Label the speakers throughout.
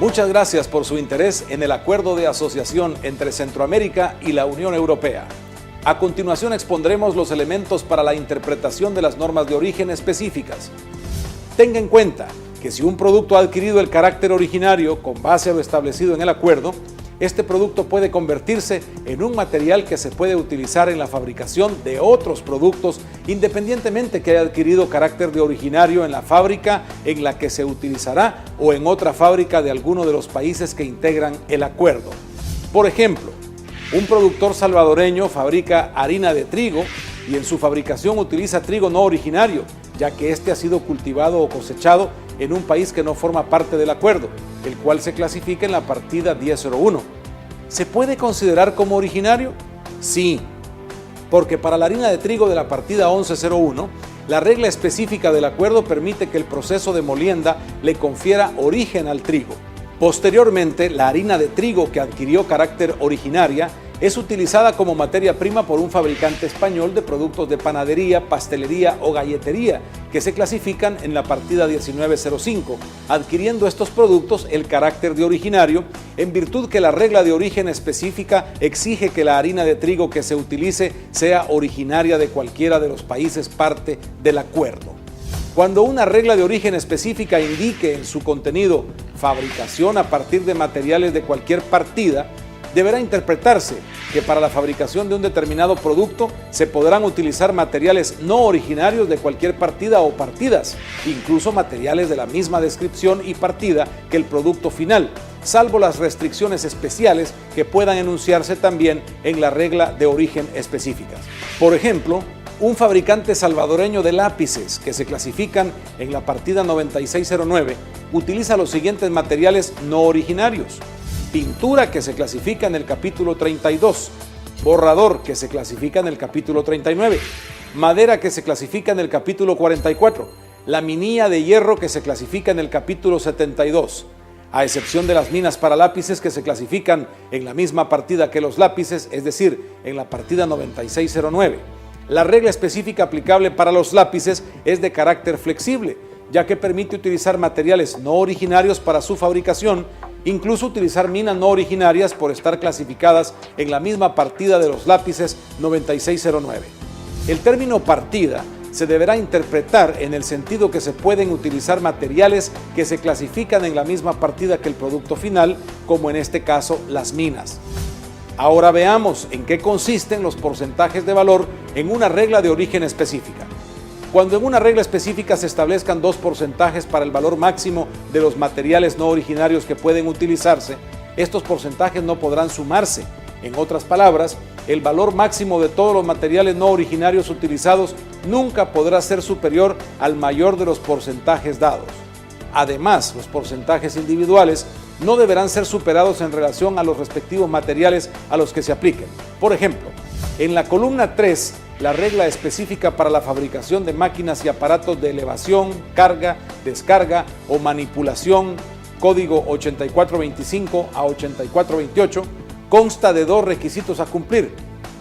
Speaker 1: Muchas gracias por su interés en el acuerdo de asociación entre Centroamérica y la Unión Europea. A continuación expondremos los elementos para la interpretación de las normas de origen específicas. Tenga en cuenta que si un producto ha adquirido el carácter originario con base a lo establecido en el acuerdo, este producto puede convertirse en un material que se puede utilizar en la fabricación de otros productos independientemente que haya adquirido carácter de originario en la fábrica en la que se utilizará o en otra fábrica de alguno de los países que integran el acuerdo. Por ejemplo, un productor salvadoreño fabrica harina de trigo y en su fabricación utiliza trigo no originario, ya que este ha sido cultivado o cosechado en un país que no forma parte del acuerdo, el cual se clasifica en la partida 1001. ¿Se puede considerar como originario? Sí, porque para la harina de trigo de la partida 1101, la regla específica del acuerdo permite que el proceso de molienda le confiera origen al trigo. Posteriormente, la harina de trigo que adquirió carácter originaria es utilizada como materia prima por un fabricante español de productos de panadería, pastelería o galletería que se clasifican en la partida 1905, adquiriendo estos productos el carácter de originario en virtud que la regla de origen específica exige que la harina de trigo que se utilice sea originaria de cualquiera de los países parte del acuerdo. Cuando una regla de origen específica indique en su contenido fabricación a partir de materiales de cualquier partida, deberá interpretarse que para la fabricación de un determinado producto se podrán utilizar materiales no originarios de cualquier partida o partidas, incluso materiales de la misma descripción y partida que el producto final, salvo las restricciones especiales que puedan enunciarse también en la regla de origen específicas. Por ejemplo, un fabricante salvadoreño de lápices que se clasifican en la partida 9609 utiliza los siguientes materiales no originarios: pintura, que se clasifica en el capítulo 32, borrador, que se clasifica en el capítulo 39, madera, que se clasifica en el capítulo 44, laminilla de hierro, que se clasifica en el capítulo 72, a excepción de las minas para lápices que se clasifican en la misma partida que los lápices, es decir, en la partida 9609. La regla específica aplicable para los lápices es de carácter flexible, ya que permite utilizar materiales no originarios para su fabricación, incluso utilizar minas no originarias por estar clasificadas en la misma partida de los lápices 9609. El término partida se deberá interpretar en el sentido que se pueden utilizar materiales que se clasifican en la misma partida que el producto final, como en este caso las minas. Ahora veamos en qué consisten los porcentajes de valor en una regla de origen específica. Cuando en una regla específica se establezcan dos porcentajes para el valor máximo de los materiales no originarios que pueden utilizarse, estos porcentajes no podrán sumarse. En otras palabras, el valor máximo de todos los materiales no originarios utilizados nunca podrá ser superior al mayor de los porcentajes dados. Además, los porcentajes individuales no deberán ser superados en relación a los respectivos materiales a los que se apliquen. Por ejemplo, en la columna 3, la regla específica para la fabricación de máquinas y aparatos de elevación, carga, descarga o manipulación, código 8425 a 8428, consta de dos requisitos a cumplir.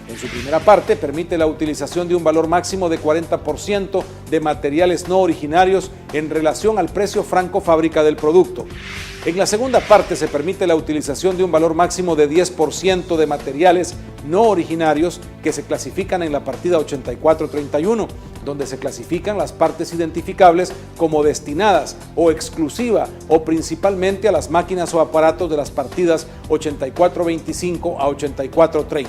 Speaker 1: En su primera parte, permite la utilización de un valor máximo de 40% de materiales no originarios en relación al precio franco fábrica del producto. En la segunda parte se permite la utilización de un valor máximo de 10% de materiales no originarios que se clasifican en la partida 8431, donde se clasifican las partes identificables como destinadas o exclusiva o principalmente a las máquinas o aparatos de las partidas 8425 a 8430.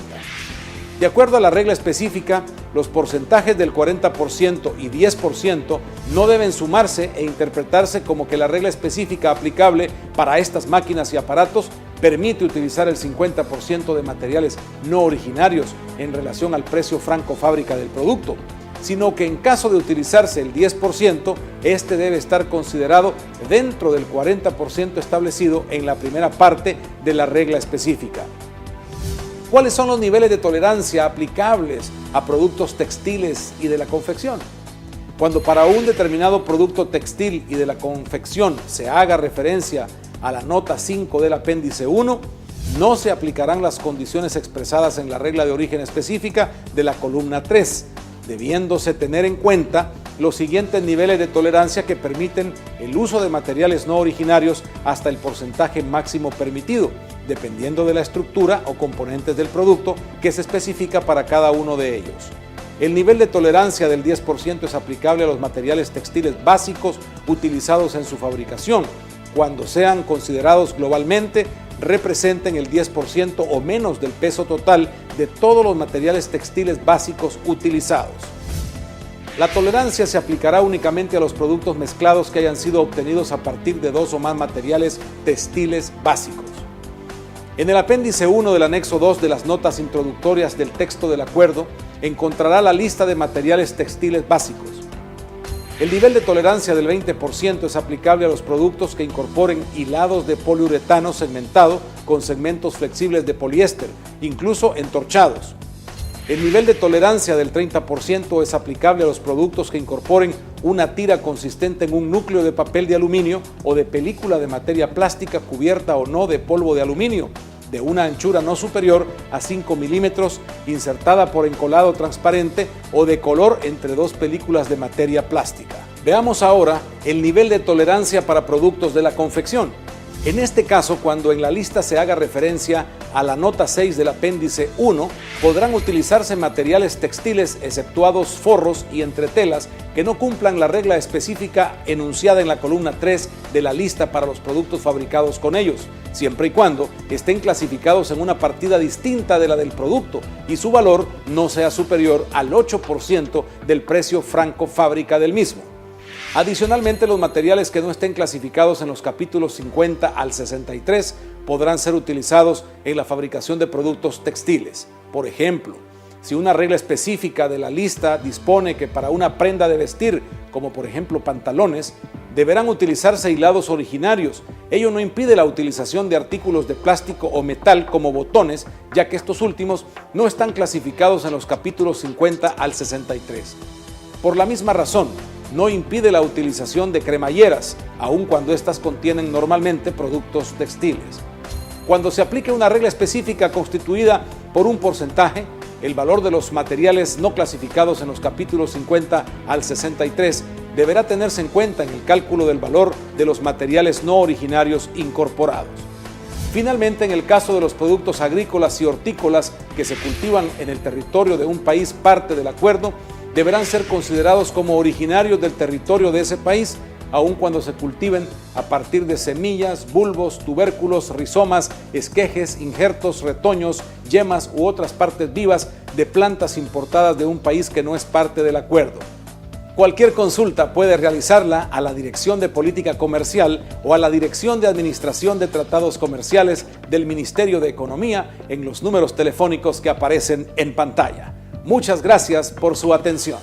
Speaker 1: De acuerdo a la regla específica, los porcentajes del 40% y 10% no deben sumarse e interpretarse como que la regla específica aplicable para estas máquinas y aparatos permite utilizar el 50% de materiales no originarios en relación al precio franco fábrica del producto, sino que en caso de utilizarse el 10%, este debe estar considerado dentro del 40% establecido en la primera parte de la regla específica. ¿Cuáles son los niveles de tolerancia aplicables a productos textiles y de la confección? Cuando para un determinado producto textil y de la confección se haga referencia a la nota 5 del apéndice 1, no se aplicarán las condiciones expresadas en la regla de origen específica de la columna 3, debiéndose tener en cuenta los siguientes niveles de tolerancia que permiten el uso de materiales no originarios hasta el porcentaje máximo permitido, dependiendo de la estructura o componentes del producto que se especifica para cada uno de ellos. El nivel de tolerancia del 10% es aplicable a los materiales textiles básicos utilizados en su fabricación, cuando sean considerados globalmente, representen el 10% o menos del peso total de todos los materiales textiles básicos utilizados. La tolerancia se aplicará únicamente a los productos mezclados que hayan sido obtenidos a partir de 2 o más materiales textiles básicos. En el apéndice 1 del anexo 2 de las notas introductorias del texto del acuerdo, encontrará la lista de materiales textiles básicos. El nivel de tolerancia del 20% es aplicable a los productos que incorporen hilados de poliuretano segmentado con segmentos flexibles de poliéster, incluso entorchados. El nivel de tolerancia del 30% es aplicable a los productos que incorporen una tira consistente en un núcleo de papel de aluminio o de película de materia plástica cubierta o no de polvo de aluminio, de una anchura no superior a 5 milímetros, insertada por encolado transparente o de color entre 2 películas de materia plástica. Veamos ahora el nivel de tolerancia para productos de la confección. En este caso, cuando en la lista se haga referencia a la nota 6 del apéndice 1, podrán utilizarse materiales textiles exceptuados forros y entretelas que no cumplan la regla específica enunciada en la columna 3 de la lista para los productos fabricados con ellos, siempre y cuando estén clasificados en una partida distinta de la del producto y su valor no sea superior al 8% del precio franco fábrica del mismo. Adicionalmente, los materiales que no estén clasificados en los capítulos 50 al 63 podrán ser utilizados en la fabricación de productos textiles. Por ejemplo, si una regla específica de la lista dispone que para una prenda de vestir, como por ejemplo pantalones, deberán utilizarse hilados originarios, ello no impide la utilización de artículos de plástico o metal como botones, ya que estos últimos no están clasificados en los capítulos 50 al 63. Por la misma razón, no impide la utilización de cremalleras, aun cuando éstas contienen normalmente productos textiles. Cuando se aplique una regla específica constituida por un porcentaje, el valor de los materiales no clasificados en los capítulos 50 al 63 deberá tenerse en cuenta en el cálculo del valor de los materiales no originarios incorporados. Finalmente, en el caso de los productos agrícolas y hortícolas que se cultivan en el territorio de un país parte del acuerdo, deberán ser considerados como originarios del territorio de ese país, aun cuando se cultiven a partir de semillas, bulbos, tubérculos, rizomas, esquejes, injertos, retoños, yemas u otras partes vivas de plantas importadas de un país que no es parte del acuerdo. Cualquier consulta puede realizarla a la Dirección de Política Comercial o a la Dirección de Administración de Tratados Comerciales del Ministerio de Economía en los números telefónicos que aparecen en pantalla. Muchas gracias por su atención.